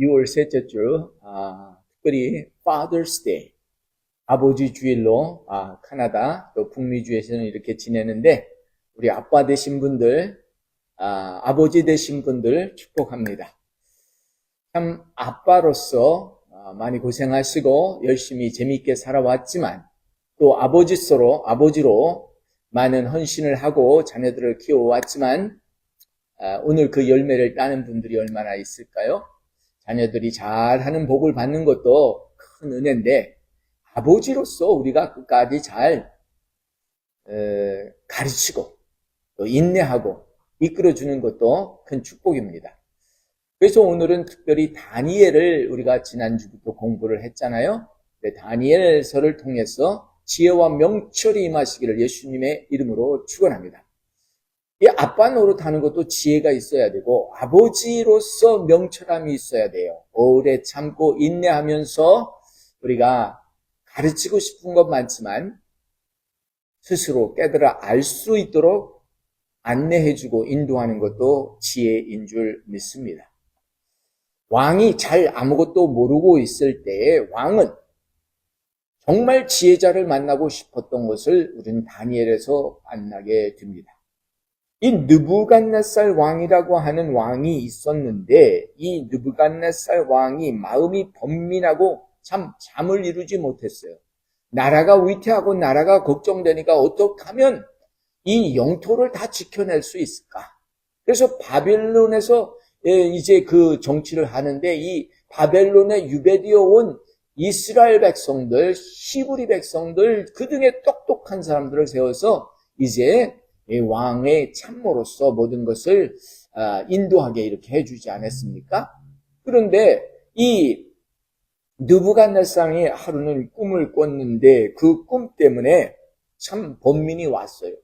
6월 셋째 주, 특별히 Father's Day, 아버지 주일로 카나다 또 북미주에서는 이렇게 지내는데 우리 아빠 되신 분들, 아버지 되신 분들 축복합니다. 참 아빠로서 많이 고생하시고 열심히 재미있게 살아왔지만 또 아버지로 많은 헌신을 하고 자녀들을 키워왔지만 오늘 그 열매를 따는 분들이 얼마나 있을까요? 자녀들이 잘하는 복을 받는 것도 큰 은혜인데 아버지로서 우리가 끝까지 잘 가르치고 또 인내하고 이끌어주는 것도 큰 축복입니다. 그래서 오늘은 특별히 다니엘을 우리가 지난주부터 공부를 했잖아요. 다니엘서를 통해서 지혜와 명철이 임하시기를 예수님의 이름으로 축원합니다. 이 아빠 노릇하는 것도 지혜가 있어야 되고 아버지로서 명철함이 있어야 돼요. 오래 참고 인내하면서 우리가 가르치고 싶은 것 많지만 스스로 깨달아 알 수 있도록 안내해주고 인도하는 것도 지혜인 줄 믿습니다. 왕이 잘 아무것도 모르고 있을 때에 왕은 정말 지혜자를 만나고 싶었던 것을 우리는 다니엘에서 만나게 됩니다. 이 느부갓네살 왕이라고 하는 왕이 있었는데 이 느부갓네살 왕이 마음이 번민하고 참 잠을 이루지 못했어요. 나라가 위태하고 나라가 걱정되니까 어떻게 하면 이 영토를 다 지켜낼 수 있을까? 그래서 바벨론에서 이제 그 정치를 하는데 이 바벨론에 유배되어 온 이스라엘 백성들, 히브리 백성들 그 등의 똑똑한 사람들을 세워서 이제 왕의 참모로서 모든 것을 인도하게 이렇게 해주지 않았습니까? 그런데 이 느부갓네살이 하루는 꿈을 꿨는데 그 꿈 때문에 참 번민이 왔어요.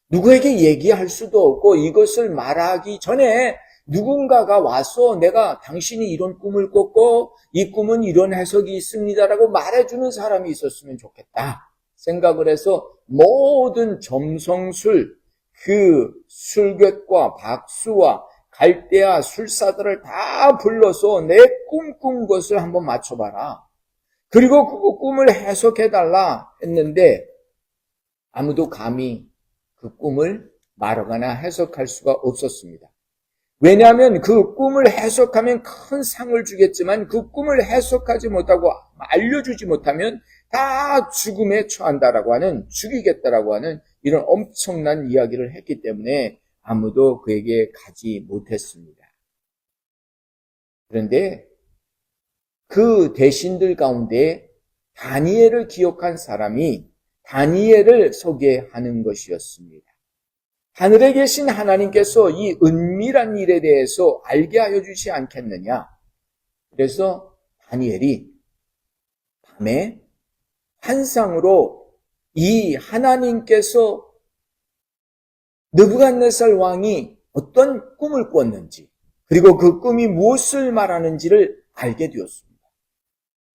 누구에게 얘기할 수도 없고 이것을 말하기 전에 누군가가 와서 내가 당신이 이런 꿈을 꿨고 이 꿈은 이런 해석이 있습니다라고 말해주는 사람이 있었으면 좋겠다 생각을 해서 모든 점성술, 그 술객과 박수와 갈대아 술사들을 다 불러서 내 꿈 꾼 것을 한번 맞춰봐라. 그리고 그 꿈을 해석해달라 했는데 아무도 감히 그 꿈을 말하거나 해석할 수가 없었습니다. 왜냐하면 그 꿈을 해석하면 큰 상을 주겠지만 그 꿈을 해석하지 못하고 알려주지 못하면 다 죽음에 처한다라고 하는, 죽이겠다라고 하는 이런 엄청난 이야기를 했기 때문에 아무도 그에게 가지 못했습니다. 그런데 그 대신들 가운데 다니엘을 기억한 사람이 다니엘을 소개하는 것이었습니다. 하늘에 계신 하나님께서 이 은밀한 일에 대해서 알게 하여 주지 않겠느냐. 그래서 다니엘이 밤에 환상으로 이 하나님께서 느부갓네살 왕이 어떤 꿈을 꿨는지 그리고 그 꿈이 무엇을 말하는지를 알게 되었습니다.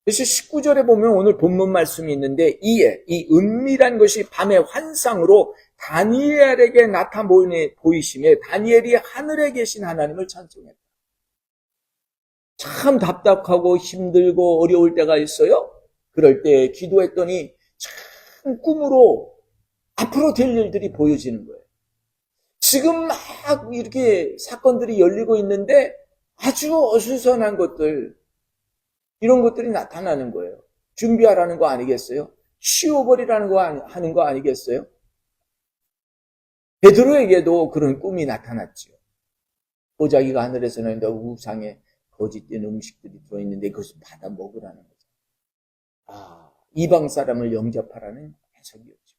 그래서 19절에 보면 오늘 본문 말씀이 있는데 이 은밀한 것이 밤의 환상으로 다니엘에게 나타 보이심에 다니엘이 하늘에 계신 하나님을 찬송했다. 참 답답하고 힘들고 어려울 때가 있어요. 그럴 때 기도했더니 참 꿈으로 앞으로 될 일들이 보여지는 거예요. 지금 막 이렇게 사건들이 열리고 있는데 아주 어수선한 것들, 이런 것들이 나타나는 거예요. 준비하라는 거 아니겠어요? 쉬어버리라는 거 하는 거 아니겠어요? 베드로에게도 그런 꿈이 나타났죠. 보자기가 하늘에서 내린다 우상에 거짓된 음식들이 들어있는데 그것을 받아 먹으라는 거죠. 이방 사람을 영접하라는 해석이었죠.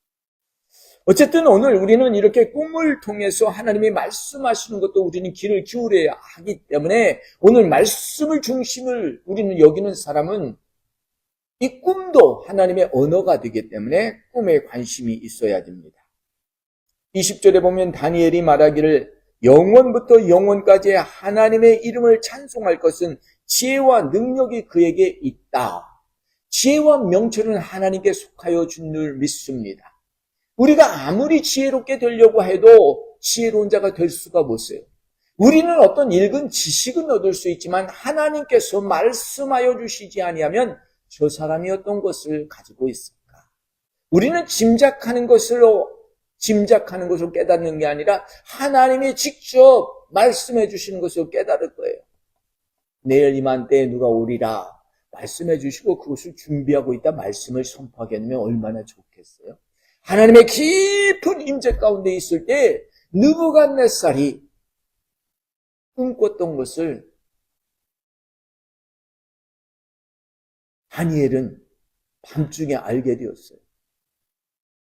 어쨌든 오늘 우리는 이렇게 꿈을 통해서 하나님이 말씀하시는 것도 우리는 귀를 기울여야 하기 때문에 오늘 말씀을 중심을 우리는 여기는 사람은 이 꿈도 하나님의 언어가 되기 때문에 꿈에 관심이 있어야 됩니다. 20절에 보면 다니엘이 말하기를 영원부터 영원까지 하나님의 이름을 찬송할 것은 지혜와 능력이 그에게 있다. 지혜와 명철은 하나님께 속하여 준 줄 믿습니다. 우리가 아무리 지혜롭게 되려고 해도 지혜로운 자가 될 수가 없어요. 우리는 어떤 읽은 지식은 얻을 수 있지만 하나님께서 말씀하여 주시지 아니하면 저 사람이 어떤 것을 가지고 있을까? 우리는 짐작하는 것으로 깨닫는 게 아니라 하나님이 직접 말씀해 주시는 것을 깨달을 거예요. 내일 이맘때에 누가 오리라 말씀해 주시고 그것을 준비하고 있다 말씀을 선포하게 되면 얼마나 좋겠어요. 하나님의 깊은 임재 가운데 있을 때 느부갓네살이 꿈꿨던 것을 다니엘은 밤중에 알게 되었어요.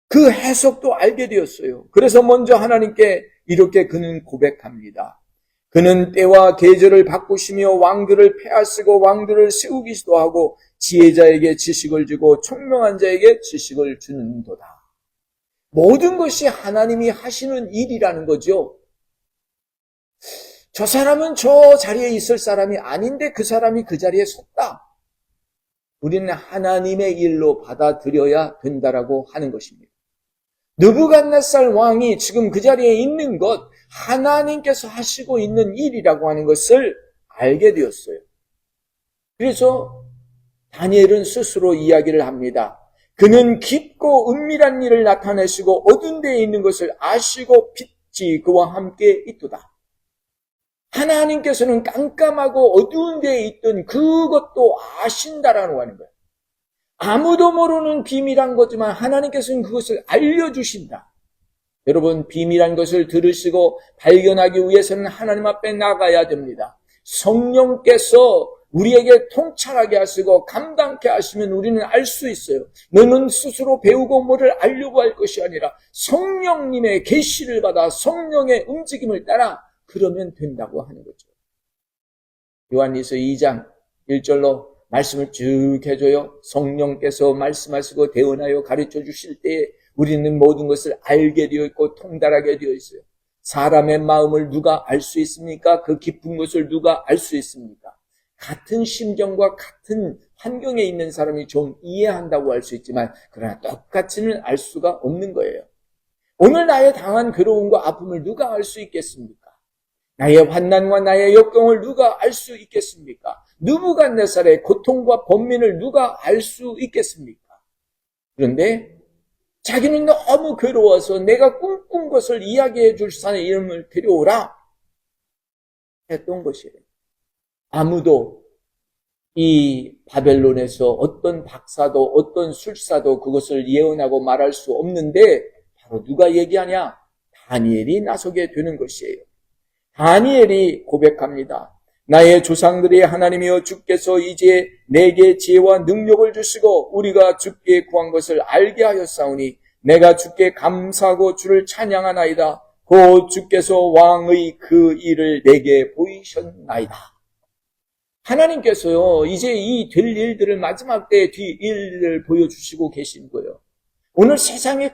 그 해석도 알게 되었어요. 그래서 먼저 하나님께 이렇게 그는 고백합니다. 그는 때와 계절을 바꾸시며 왕들을 폐하시고 왕들을 세우기도 하고 지혜자에게 지식을 주고 총명한 자에게 지식을 주는도다. 모든 것이 하나님이 하시는 일이라는 거죠. 저 사람은 저 자리에 있을 사람이 아닌데 그 사람이 그 자리에 섰다. 우리는 하나님의 일로 받아들여야 된다라고 하는 것입니다. 느부갓네살 왕이 지금 그 자리에 있는 것, 하나님께서 하시고 있는 일이라고 하는 것을 알게 되었어요. 그래서 다니엘은 스스로 이야기를 합니다. 그는 깊고 은밀한 일을 나타내시고 어두운 데에 있는 것을 아시고 빛이 그와 함께 있도다. 하나님께서는 깜깜하고 어두운 데에 있던 그것도 아신다라고 하는 거예요. 아무도 모르는 비밀한 거지만 하나님께서는 그것을 알려주신다. 여러분, 비밀한 것을 들으시고 발견하기 위해서는 하나님 앞에 나가야 됩니다. 성령께서 우리에게 통찰하게 하시고 감당케 하시면 우리는 알 수 있어요. 너는 스스로 배우고 뭐를 알려고 할 것이 아니라 성령님의 계시를 받아 성령의 움직임을 따라 그러면 된다고 하는 거죠. 요한일서 2장 1절로 말씀을 쭉 해줘요. 성령께서 말씀하시고 대언하여 가르쳐 주실 때에 우리는 모든 것을 알게 되어 있고 통달하게 되어 있어요. 사람의 마음을 누가 알 수 있습니까? 그 깊은 것을 누가 알 수 있습니까? 같은 심정과 같은 환경에 있는 사람이 좀 이해한다고 할 수 있지만 그러나 똑같이는 알 수가 없는 거예요. 오늘 나의 당한 괴로움과 아픔을 누가 알 수 있겠습니까? 나의 환난과 나의 역경을 누가 알 수 있겠습니까? 느부갓네살의 고통과 번민을 누가 알 수 있겠습니까? 그런데 자기는 너무 괴로워서 내가 꿈꾼 것을 이야기해 줄 사람의 이름을 데려오라 했던 것이에요. 아무도 이 바벨론에서 어떤 박사도 어떤 술사도 그것을 예언하고 말할 수 없는데 바로 누가 얘기하냐? 다니엘이 나서게 되는 것이에요. 다니엘이 고백합니다. 나의 조상들의 하나님이여 주께서 이제 내게 지혜와 능력을 주시고 우리가 주께 구한 것을 알게 하였사오니 내가 주께 감사하고 주를 찬양하나이다. 곧 주께서 왕의 그 일을 내게 보이셨나이다. 하나님께서요 이제 이 될 일들을 마지막 때의 뒤 일을 보여주시고 계신 거예요. 오늘 세상이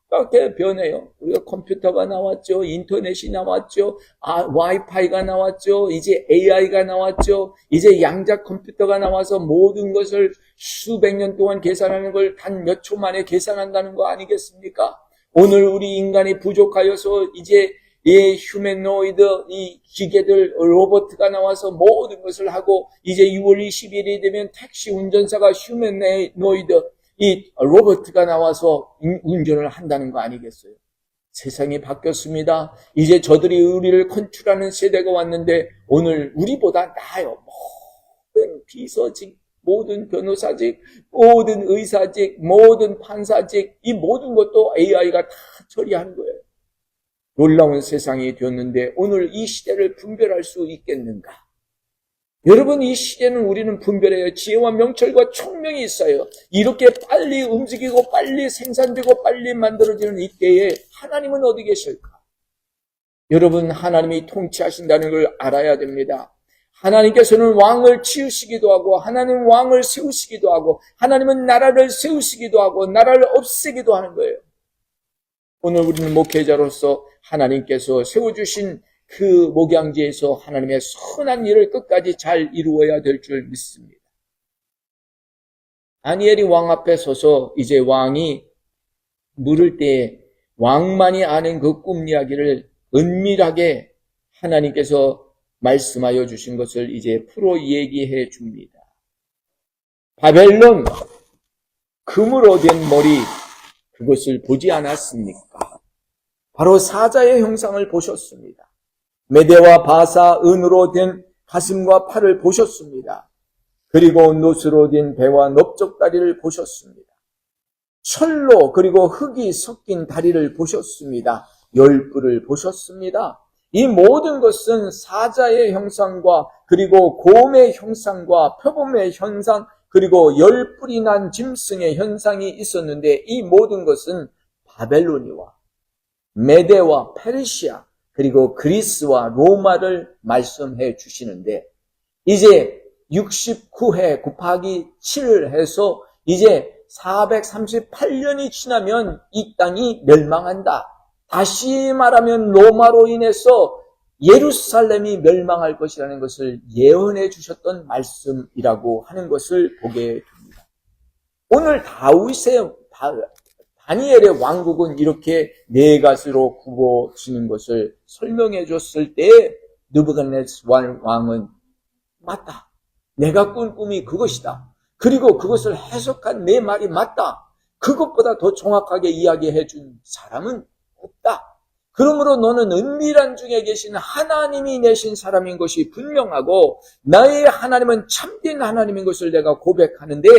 크게 변해요. 우리가 컴퓨터가 나왔죠. 인터넷이 나왔죠. 와이파이가 나왔죠. 이제 AI가 나왔죠. 이제 양자 컴퓨터가 나와서 모든 것을 수백 년 동안 계산하는 걸 단 몇 초 만에 계산한다는 거 아니겠습니까? 오늘 우리 인간이 부족하여서 이제 이 휴머노이드, 이 기계들, 로봇가 나와서 모든 것을 하고 이제 6월 20일이 되면 택시 운전사가 휴머노이드, 이 로봇가 나와서 운전을 한다는 거 아니겠어요? 세상이 바뀌었습니다. 이제 저들이 우리를 컨트롤하는 세대가 왔는데 오늘 우리보다 나아요. 모든 비서직, 모든 변호사직, 모든 의사직, 모든 판사직, 이 모든 것도 AI가 다 처리하는 거예요. 놀라운 세상이 되었는데 오늘 이 시대를 분별할 수 있겠는가? 여러분, 이 시대는 우리는 분별해요. 지혜와 명철과 총명이 있어요. 이렇게 빨리 움직이고 빨리 생산되고 빨리 만들어지는 이때에 하나님은 어디 계실까? 여러분, 하나님이 통치하신다는 걸 알아야 됩니다. 하나님께서는 왕을 치우시기도 하고 하나님은 왕을 세우시기도 하고 하나님은 나라를 세우시기도 하고 나라를 없애기도 하는 거예요. 오늘 우리는 목회자로서 하나님께서 세워주신 그 목양지에서 하나님의 선한 일을 끝까지 잘 이루어야 될 줄 믿습니다. 다니엘이 왕 앞에 서서 이제 왕이 물을 때에 왕만이 아는 그 꿈 이야기를 은밀하게 하나님께서 말씀하여 주신 것을 이제 풀어 얘기해 줍니다. 바벨론, 금으로 된 머리, 그것을 보지 않았습니까? 바로 사자의 형상을 보셨습니다. 메대와 바사, 은으로 된 가슴과 팔을 보셨습니다. 그리고 노스로 된 배와 넓적다리를 보셨습니다. 철로 그리고 흙이 섞인 다리를 보셨습니다. 열뿔을 보셨습니다. 이 모든 것은 사자의 형상과 그리고 곰의 형상과 표범의 현상 그리고 열뿔이 난 짐승의 현상이 있었는데 이 모든 것은 바벨로니와 메대와 페르시아 그리고 그리스와 로마를 말씀해 주시는데 이제 69회 곱하기 7을 해서 이제 438년이 지나면 이 땅이 멸망한다. 다시 말하면 로마로 인해서 예루살렘이 멸망할 것이라는 것을 예언해 주셨던 말씀이라고 하는 것을 보게 됩니다. 오늘 다니엘의 왕국은 이렇게 네 가지로 굽어지는 것을 설명해 줬을 때 느부갓네살 왕은 맞다. 내가 꾼 꿈이 그것이다. 그리고 그것을 해석한 내 말이 맞다. 그것보다 더 정확하게 이야기해 준 사람은 없다. 그러므로 너는 은밀한 중에 계신 하나님이 내신 사람인 것이 분명하고 나의 하나님은 참된 하나님인 것을 내가 고백하는데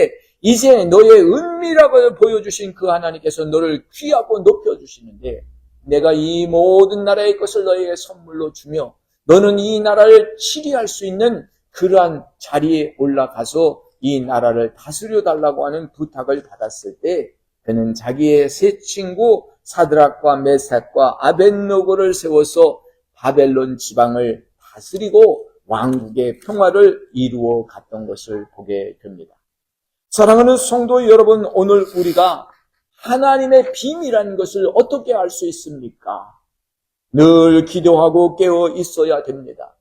이제 너의 은밀하고 보여주신 그 하나님께서 너를 귀하고 높여주시는데 내가 이 모든 나라의 것을 너에게 선물로 주며 너는 이 나라를 치리할 수 있는 그러한 자리에 올라가서 이 나라를 다스려 달라고 하는 부탁을 받았을 때 그는 자기의 세 친구 사드락과 메삭과 아벳노고를 세워서 바벨론 지방을 다스리고 왕국의 평화를 이루어 갔던 것을 보게 됩니다. 사랑하는 성도 여러분, 오늘 우리가 하나님의 비밀이라는 것을 어떻게 알 수 있습니까? 늘 기도하고 깨어 있어야 됩니다.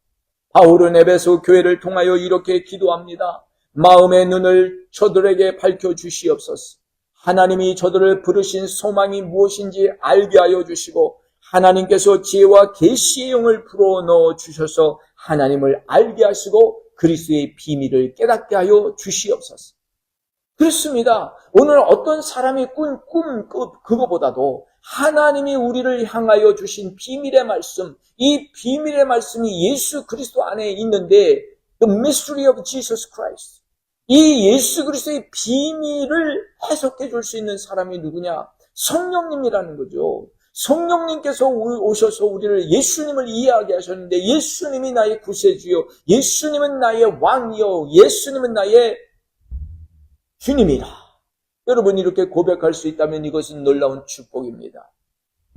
바울은 에베소 교회를 통하여 이렇게 기도합니다. 마음의 눈을 저들에게 밝혀주시옵소서. 하나님이 저들을 부르신 소망이 무엇인지 알게 하여 주시고 하나님께서 지혜와 계시의 영을 불어넣어 주셔서 하나님을 알게 하시고 그리스도의 비밀을 깨닫게 하여 주시옵소서. 그렇습니다. 오늘 어떤 사람이 꾼 꿈 그거보다도 하나님이 우리를 향하여 주신 비밀의 말씀, 이 비밀의 말씀이 예수 그리스도 안에 있는데 The mystery of Jesus Christ. 이 예수 그리스도의 비밀을 해석해 줄 수 있는 사람이 누구냐? 성령님이라는 거죠. 성령님께서 오셔서 우리를 예수님을 이해하게 하셨는데 예수님이 나의 구세주요, 예수님은 나의 왕이요, 예수님은 나의 주님이라. 여러분 이렇게 고백할 수 있다면 이것은 놀라운 축복입니다.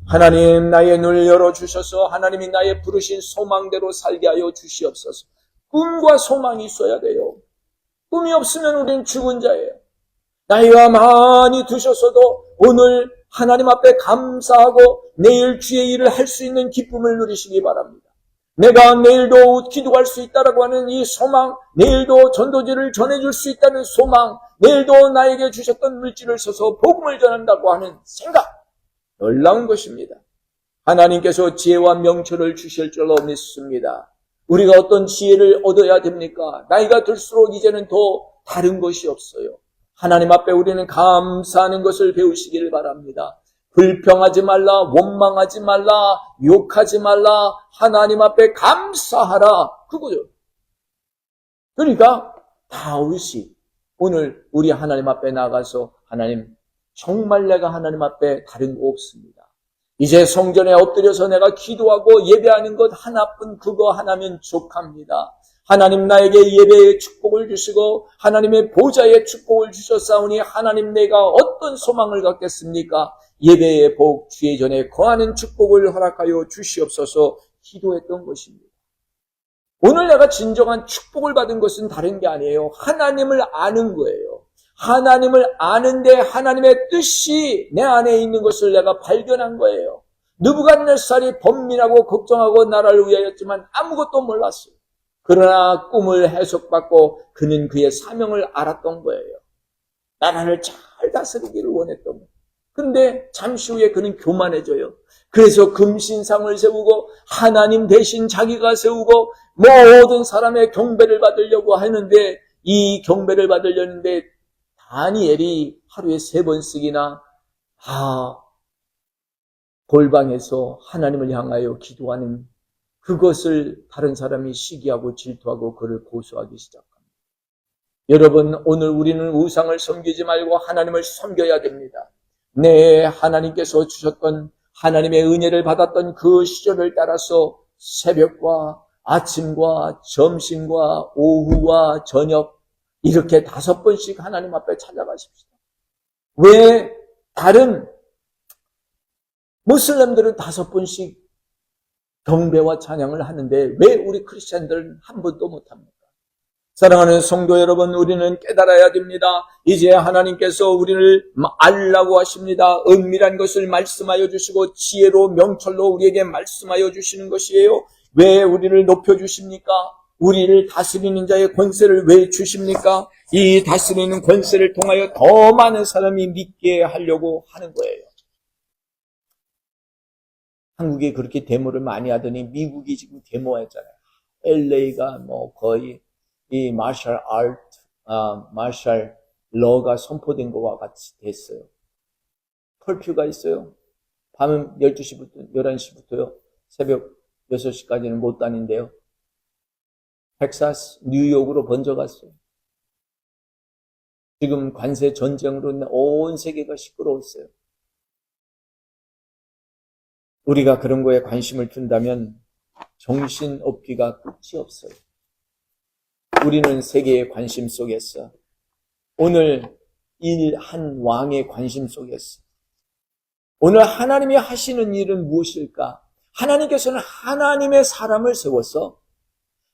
하나님 나의 눈을 열어주셔서 하나님이 나의 부르신 소망대로 살게 하여 주시옵소서. 꿈과 소망이 있어야 돼요. 꿈이 없으면 우리는 죽은 자예요. 나이가 많이 드셔서도 오늘 하나님 앞에 감사하고 내일 주의 일을 할 수 있는 기쁨을 누리시기 바랍니다. 내가 내일도 기도할 수 있다라고 하는 이 소망, 내일도 전도지를 전해줄 수 있다는 소망, 내일도 나에게 주셨던 물질을 써서 복음을 전한다고 하는 생각, 놀라운 것입니다. 하나님께서 지혜와 명철을 주실 줄로 믿습니다. 우리가 어떤 지혜를 얻어야 됩니까? 나이가 들수록 이제는 더 다른 것이 없어요. 하나님 앞에 우리는 감사하는 것을 배우시기를 바랍니다. 불평하지 말라, 원망하지 말라, 욕하지 말라, 하나님 앞에 감사하라. 그거죠. 그러니까 다윗이 오늘 우리 하나님 앞에 나가서 하나님, 정말 내가 하나님 앞에 다른 거 없습니다. 이제 성전에 엎드려서 내가 기도하고 예배하는 것 하나뿐 그거 하나면 족합니다. 하나님 나에게 예배의 축복을 주시고 하나님의 보좌의 축복을 주셨사오니 하나님 내가 어떤 소망을 갖겠습니까? 예배의 복, 주의 전에 거하는 축복을 허락하여 주시옵소서 기도했던 것입니다. 오늘 내가 진정한 축복을 받은 것은 다른 게 아니에요. 하나님을 아는 거예요. 하나님을 아는데 하나님의 뜻이 내 안에 있는 것을 내가 발견한 거예요. 느부갓네살이 번민하고 걱정하고 나라를 위하였지만 아무것도 몰랐어요. 그러나 꿈을 해석받고 그는 그의 사명을 알았던 거예요. 나라를 잘 다스리기를 원했던 거예요. 그런데 잠시 후에 그는 교만해져요. 그래서 금신상을 세우고 하나님 대신 자기가 세우고 모든 사람의 경배를 받으려고 하는데, 이 경배를 받으려는데 다니엘이 하루에 3번씩이나 골방에서 하나님을 향하여 기도하는 그것을 다른 사람이 시기하고 질투하고 그를 고소하기 시작합니다. 여러분, 오늘 우리는 우상을 섬기지 말고 하나님을 섬겨야 됩니다. 하나님께서 주셨던 하나님의 은혜를 받았던 그 시절을 따라서 새벽과 아침과 점심과 오후와 저녁 이렇게 5번씩 하나님 앞에 찾아가십시다. 왜 다른 무슬림들은 5번씩 경배와 찬양을 하는데 왜 우리 크리스찬들은 한 번도 못합니까? 사랑하는 성도 여러분, 우리는 깨달아야 됩니다. 이제 하나님께서 우리를 알라고 하십니다. 은밀한 것을 말씀하여 주시고 지혜로 명철로 우리에게 말씀하여 주시는 것이에요. 왜 우리를 높여주십니까? 우리를 다스리는 자의 권세를 왜 주십니까? 이 다스리는 권세를 통하여 더 많은 사람이 믿게 하려고 하는 거예요. 한국이 그렇게 데모를 많이 하더니 미국이 지금 데모했잖아요. LA가 거의 이 마셜 러가 선포된 것과 같이 됐어요. 컬퓨가 있어요. 밤 12시부터 11시부터요. 새벽 6시까지는 못 다닌대요. 텍사스, 뉴욕으로 번져갔어요. 지금 관세 전쟁으로 온 세계가 시끄러웠어요. 우리가 그런 거에 관심을 둔다면 정신없기가 끝이 없어요. 우리는 세계의 관심 속에서, 오늘 한 왕의 관심 속에서, 오늘 하나님이 하시는 일은 무엇일까? 하나님께서는 하나님의 사람을 세워서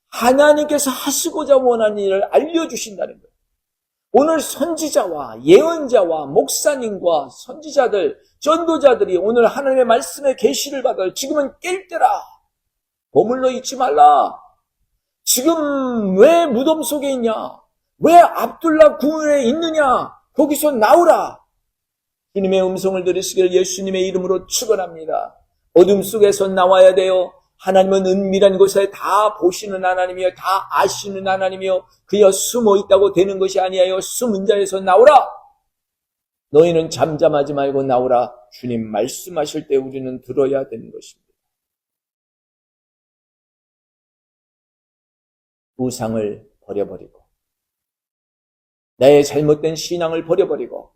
하나님께서 하시고자 원하는 일을 알려주신다는 거예요. 오늘 선지자와 예언자와 목사님과 선지자들, 전도자들이 오늘 하나님의 말씀의 계시를 받아 지금은 깰 때라. 머물러 있지 말라. 지금 왜 무덤 속에 있냐? 왜 압둘라 궁에 있느냐? 거기서 나오라. 주님의 음성을 들으시길 예수님의 이름으로 축원합니다. 어둠 속에서 나와야 돼요. 하나님은 은밀한 곳에 다 보시는 하나님이요, 다 아시는 하나님이요, 그여 숨어 있다고 되는 것이 아니에요. 숨은 자에서 나오라. 너희는 잠잠하지 말고 나오라. 주님 말씀하실 때 우리는 들어야 되는 것입니다. 우상을 버려버리고 나의 잘못된 신앙을 버려버리고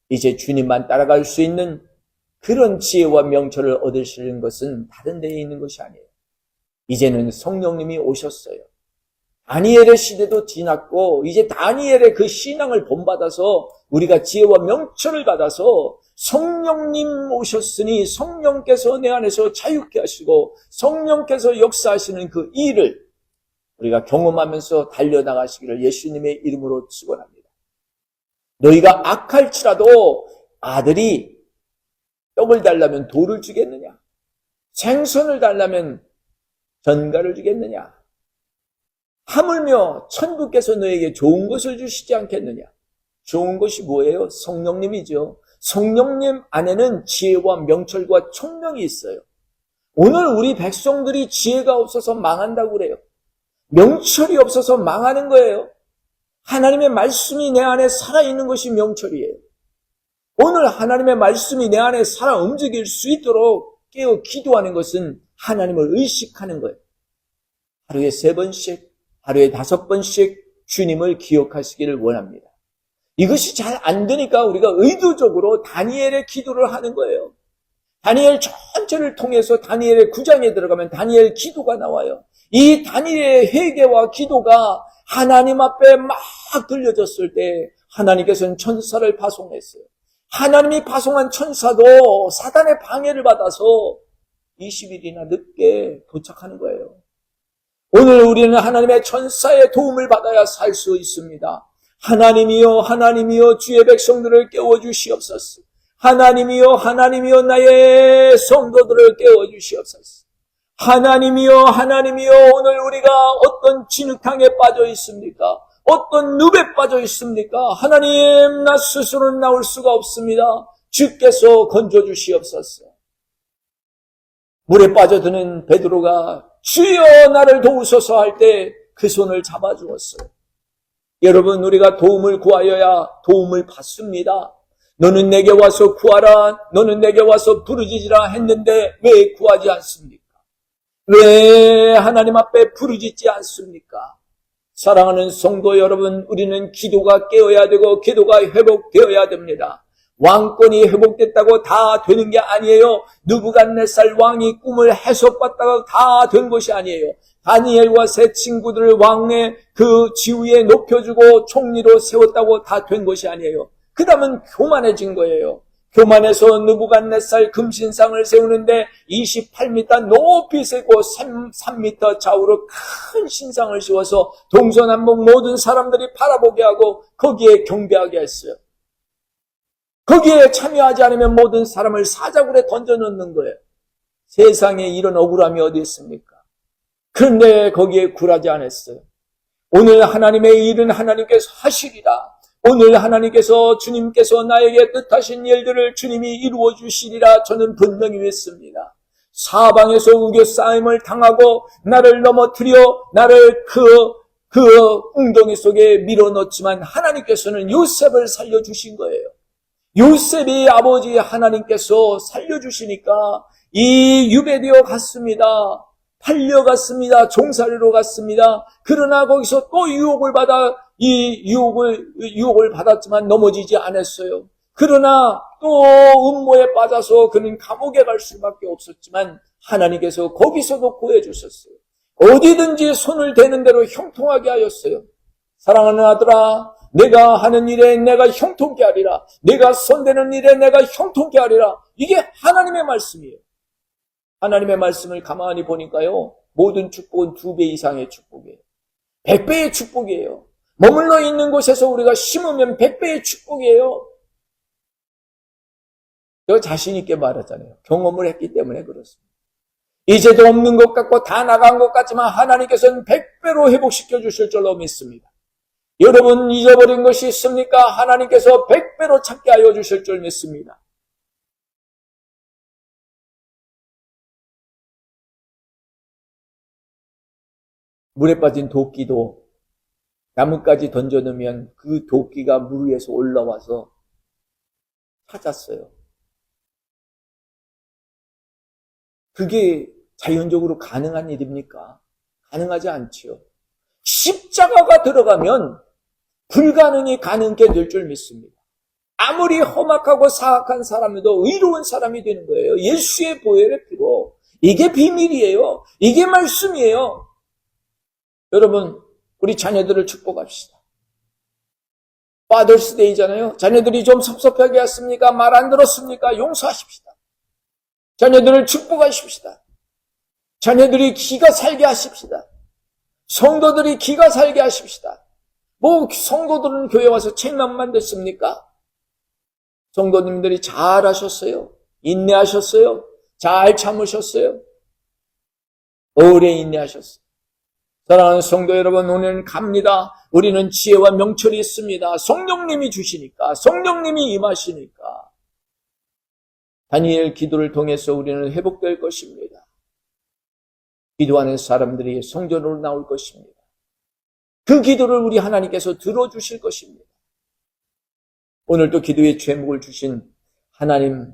이제 주님만 따라갈 수 있는 그런 지혜와 명철을 얻으시는 것은 다른 데에 있는 것이 아니에요. 이제는 성령님이 오셨어요. 다니엘의 시대도 지났고 이제 다니엘의 그 신앙을 본받아서 우리가 지혜와 명철을 받아서 성령님 오셨으니 성령께서 내 안에서 자유케 하시고 성령께서 역사하시는 그 일을 우리가 경험하면서 달려나가시기를 예수님의 이름으로 축원합니다. 너희가 악할지라도 아들이 떡을 달라면 돌을 주겠느냐? 생선을 달라면 전갈을 주겠느냐? 하물며 천국께서 너에게 좋은 것을 주시지 않겠느냐? 좋은 것이 뭐예요? 성령님이죠. 성령님 안에는 지혜와 명철과 총명이 있어요. 오늘 우리 백성들이 지혜가 없어서 망한다고 그래요. 명철이 없어서 망하는 거예요. 하나님의 말씀이 내 안에 살아있는 것이 명철이에요. 오늘 하나님의 말씀이 내 안에 살아 움직일 수 있도록 깨어 기도하는 것은 하나님을 의식하는 거예요. 하루에 3번씩, 하루에 5번씩 주님을 기억하시기를 원합니다. 이것이 잘 안 되니까 우리가 의도적으로 다니엘의 기도를 하는 거예요. 다니엘 전체를 통해서 다니엘의 9장에 들어가면 다니엘 기도가 나와요. 이 다니엘의 회개와 기도가 하나님 앞에 막 들려졌을 때 하나님께서는 천사를 파송했어요. 하나님이 파송한 천사도 사단의 방해를 받아서 20일이나 늦게 도착하는 거예요. 오늘 우리는 하나님의 천사의 도움을 받아야 살 수 있습니다. 하나님이여, 하나님이여, 주의 백성들을 깨워주시옵소서. 하나님이여, 하나님이여, 나의 성도들을 깨워주시옵소서. 하나님이여, 하나님이여, 오늘 우리가 어떤 진흙탕에 빠져 있습니까? 어떤 늪에 빠져 있습니까? 하나님, 나 스스로는 나올 수가 없습니다. 주께서 건져주시옵소서. 물에 빠져드는 베드로가 주여 나를 도우소서 할 때 그 손을 잡아주었어요. 여러분, 우리가 도움을 구하여야 도움을 받습니다. 너는 내게 와서 구하라, 너는 내게 와서 부르짖으라 했는데 왜 구하지 않습니까? 왜 하나님 앞에 부르짖지 않습니까? 사랑하는 성도 여러분, 우리는 기도가 깨어야 되고 기도가 회복되어야 됩니다. 왕권이 회복됐다고 다 되는 게 아니에요. 느부갓네살 왕이 꿈을 해석받다가 다 된 것이 아니에요. 다니엘과 세 친구들을 왕의 그 지위에 높여주고 총리로 세웠다고 다 된 것이 아니에요. 그 다음은 교만해진 거예요. 교만해서 느부갓네살 금신상을 세우는데 28m 높이 세고 3m 좌우로 큰 신상을 세워서 동서남북 모든 사람들이 바라보게 하고 거기에 경배하게 했어요. 거기에 참여하지 않으면 모든 사람을 사자굴에 던져놓는 거예요. 세상에 이런 억울함이 어디 있습니까? 그런데 거기에 굴하지 않았어요. 오늘 하나님의 일은 하나님께서 하시리라. 오늘 하나님께서 주님께서 나에게 뜻하신 일들을 주님이 이루어 주시리라 저는 분명히 믿습니다. 사방에서 우겨싸임을 당하고 나를 넘어뜨려 나를 그 웅덩이 속에 밀어넣지만 하나님께서는 요셉을 살려주신 거예요. 요셉의 아버지 하나님께서 살려주시니까 이 유배되어 갔습니다. 팔려갔습니다. 종살이로 갔습니다. 그러나 거기서 또 유혹을 받아 유혹을 받았지만 넘어지지 않았어요. 그러나 또 음모에 빠져서 그는 감옥에 갈 수밖에 없었지만 하나님께서 거기서도 구해주셨어요. 어디든지 손을 대는 대로 형통하게 하였어요. 사랑하는 아들아, 내가 하는 일에 내가 형통케 하리라. 내가 손대는 일에 내가 형통케 하리라. 이게 하나님의 말씀이에요. 하나님의 말씀을 가만히 보니까요, 모든 축복은 2배 이상의 축복이에요. 100배의 축복이에요. 머물러 있는 곳에서 우리가 심으면 100배의 축복이에요. 제가 자신 있게 말하잖아요. 경험을 했기 때문에 그렇습니다. 이제도 없는 것 같고 다 나간 것 같지만 하나님께서는 100배로 회복시켜 주실 줄로 믿습니다. 여러분 잊어버린 것이 있습니까? 하나님께서 100배로 찾게 하여 주실 줄 믿습니다. 물에 빠진 도끼도 나뭇가지 던져놓으면 그 도끼가 물 위에서 올라와서 찾았어요. 그게 자연적으로 가능한 일입니까? 가능하지 않지요. 십자가가 들어가면 불가능이 가능하게 될 줄 믿습니다. 아무리 험악하고 사악한 사람이도 의로운 사람이 되는 거예요. 예수의 보혈의 피로. 이게 비밀이에요. 이게 말씀이에요. 여러분, 우리 자녀들을 축복합시다. 파더스 데이잖아요. 자녀들이 좀 섭섭하게 했습니까? 말 안 들었습니까? 용서하십시다. 자녀들을 축복하십시다. 자녀들이 기가 살게 하십시다. 성도들이 기가 살게 하십시다. 뭐 성도들은 교회 와서 책만 만들습니까? 성도님들이 잘 하셨어요. 인내하셨어요. 잘 참으셨어요. 오래 인내하셨어요. 사랑하는 성도 여러분, 오늘은 갑니다. 우리는 지혜와 명철이 있습니다. 성령님이 주시니까, 성령님이 임하시니까 다니엘 기도를 통해서 우리는 회복될 것입니다. 기도하는 사람들이 성전으로 나올 것입니다. 그 기도를 우리 하나님께서 들어주실 것입니다. 오늘도 기도의 제목을 주신 하나님,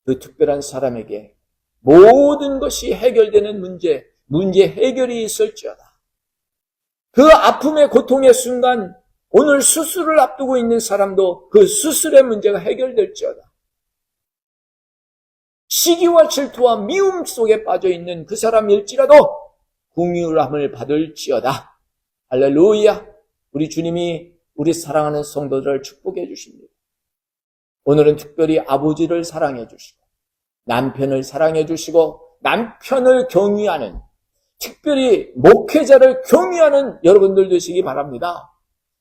그 특별한 사람에게 모든 것이 해결되는 문제 해결이 있을지어다. 그 아픔의 고통의 순간 오늘 수술을 앞두고 있는 사람도 그 수술의 문제가 해결될지어다. 시기와 질투와 미움 속에 빠져있는 그 사람일지라도 긍휼함을 받을지어다. 할렐루야. 우리 주님이 우리 사랑하는 성도들을 축복해 주십니다. 오늘은 특별히 아버지를 사랑해 주시고 남편을 사랑해 주시고 남편을 경외하는, 특별히 목회자를 경외하는 여러분들 되시기 바랍니다.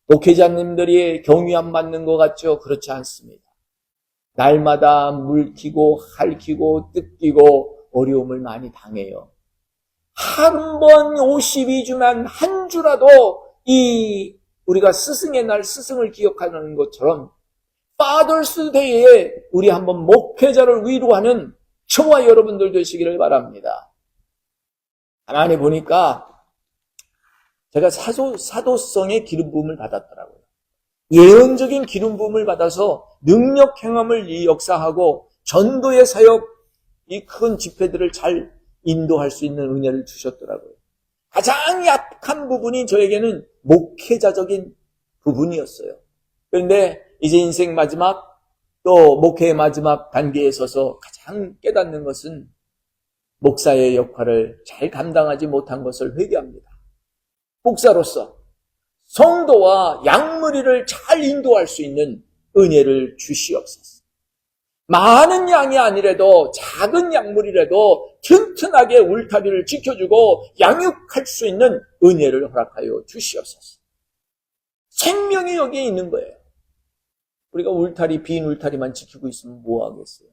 목회자님들이 경외함 받는 것 같죠? 그렇지 않습니다. 날마다 물기고 핥히고 뜯기고 어려움을 많이 당해요. 한 번 52주만 한 주라도 우리가 스승의 날 스승을 기억하는 것처럼 파더스 데이에 우리 한번 목회자를 위로하는 저와 여러분들 되시기를 바랍니다. 가만히 보니까 제가 사도성의 기름 부음을 받았더라고요. 예언적인 기름 부음을 받아서 능력 행함을 역사하고 전도의 사역, 이 큰 집회들을 잘 인도할 수 있는 은혜를 주셨더라고요. 가장 약한 부분이 저에게는 목회자적인 부분이었어요. 그런데 이제 인생 마지막, 또 목회의 마지막 단계에 서서 가장 깨닫는 것은 목사의 역할을 잘 감당하지 못한 것을 회개합니다. 목사로서 성도와 양무리를 잘 인도할 수 있는 은혜를 주시옵소서. 많은 양이 아니라도 작은 양물이라도 튼튼하게 울타리를 지켜주고 양육할 수 있는 은혜를 허락하여 주시옵소서. 생명이 여기에 있는 거예요. 우리가 빈 울타리만 지키고 있으면 뭐 하겠어요?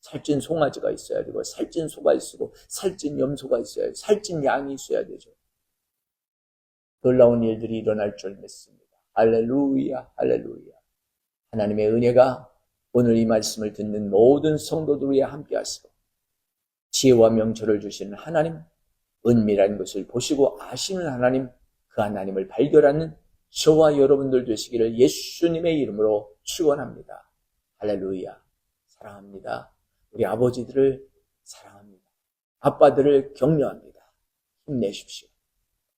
살찐 송아지가 있어야 되고, 살찐 소가 있고, 살찐 염소가 있어야 되고, 살찐 양이 있어야 되죠. 놀라운 일들이 일어날 줄 믿습니다. 할렐루야, 할렐루야. 하나님의 은혜가 오늘 이 말씀을 듣는 모든 성도들 위에 함께 하시고, 지혜와 명철을 주시는 하나님, 은밀한 것을 보시고 아시는 하나님, 그 하나님을 발견하는 저와 여러분들 되시기를 예수님의 이름으로 축원합니다. 할렐루야. 사랑합니다. 우리 아버지들을 사랑합니다. 아빠들을 격려합니다. 힘내십시오.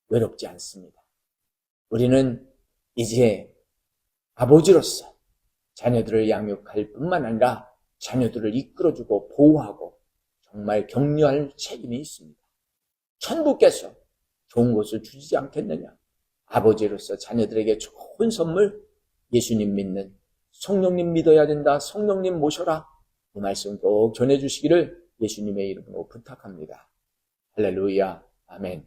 외롭지 않습니다. 우리는 이제 아버지로서 자녀들을 양육할 뿐만 아니라 자녀들을 이끌어주고 보호하고 정말 격려할 책임이 있습니다. 천부께서 좋은 것을 주지 않겠느냐? 아버지로서 자녀들에게 좋은 선물, 예수님 믿는, 성령님 믿어야 된다, 성령님 모셔라, 이 말씀 꼭 전해주시기를 예수님의 이름으로 부탁합니다. 할렐루야, 아멘.